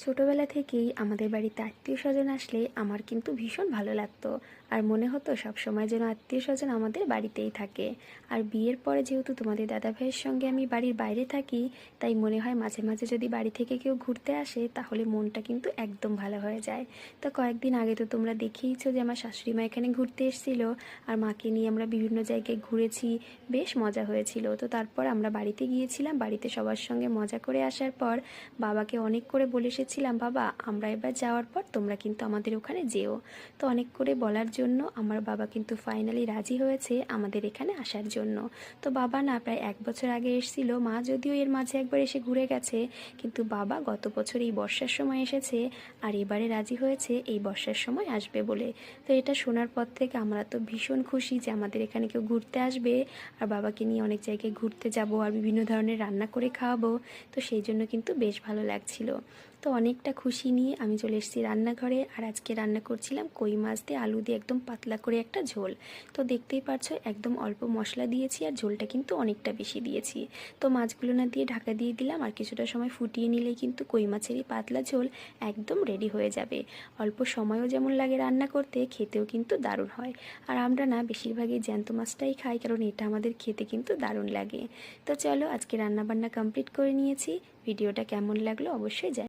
ছোটবেলা থেকেই আমাদের বাড়িতে আত্মীয়স্বজন আসলে আমার কিন্তু ভীষণ ভালো লাগতো। আর মনে হতো সবসময় যেন আত্মীয়স্বজন আমাদের বাড়িতেই থাকে। আর বিয়ের পরে যেহেতু তোমাদের দাদাভাইয়ের সঙ্গে আমি বাড়ির বাইরে থাকি, তাই মনে হয় মাঝে মাঝে যদি বাড়ি থেকে কেউ ঘুরতে আসে তাহলে মনটা কিন্তু একদম ভালো হয়ে যায়। তো কয়েকদিন আগে তো তোমরা দেখেইছো যে আমার শাশুড়ি মা এখানে ঘুরতে এসেছিলো, আর মাকে নিয়ে আমরা বিভিন্ন জায়গায় ঘুরেছি, বেশ মজা হয়েছিল। তো তারপর আমরা বাড়িতে গিয়েছিলাম, বাড়িতে সবার সঙ্গে মজা করে আসার পর বাবাকে অনেক করে বলে এসেছিলাম, বাবা আমরা এবার যাওয়ার পর তোমরা কিন্তু আমাদের ওখানে যেও। তো অনেক করে বলার জন্য আমার বাবা কিন্তু ফাইনালি রাজি হয়েছে আমাদের এখানে আসার জন্য। তো বাবা না প্রায় 1 বছর আগে এসেছিল, মা যদিও এর মাঝে একবার এসে ঘুরে গেছে, কিন্তু বাবা গত বছর এই বর্ষার সময় এসেছে, আর এবারে রাজি হয়েছে এই বর্ষার সময় আসবে বলে। তো এটা শোনার পর থেকে আমরা তো ভীষণ খুশি যে আমাদের এখানে কেউ ঘুরতে আসবে, আর বাবাকে নিয়ে অনেক জায়গায় ঘুরতে যাব, আর বিভিন্ন ধরনের রান্না করে খাওয়াবো। তো সেই জন্য কিন্তু বেশ ভালো লাগছিল। তো অনেকটা খুশি নিয়ে আমি চলে এসেছি রান্নাঘরে, আর আজকে রান্না করছিলাম কই মাছ দিয়ে আলু দিয়ে একদম পাতলা করে একটা ঝোল। তো দেখতেই পারছো একদম অল্প মশলা দিয়েছি, আর ঝোলটা কিন্তু অনেকটা বেশি দিয়েছি। তো মাছগুলো না দিয়ে ঢাকা দিয়ে দিলাম, আর কিছুটা সময় ফুটিয়ে নিলেই কিন্তু কই মাছেরই পাতলা ঝোল একদম রেডি হয়ে যাবে। অল্প সময়ও যেমন লাগে রান্না করতে, খেতেও কিন্তু দারুণ হয়। আর আমরা না বেশিরভাগই জ্যান্ত মাছটাই খাই, কারণ এটা আমাদের খেতে কিন্তু দারুণ লাগে। তো চলো আজকে রান্নাবান্না কমপ্লিট করে নিয়েছি। ভিডিওটা কেমন লাগলো অবশ্যই জানাও।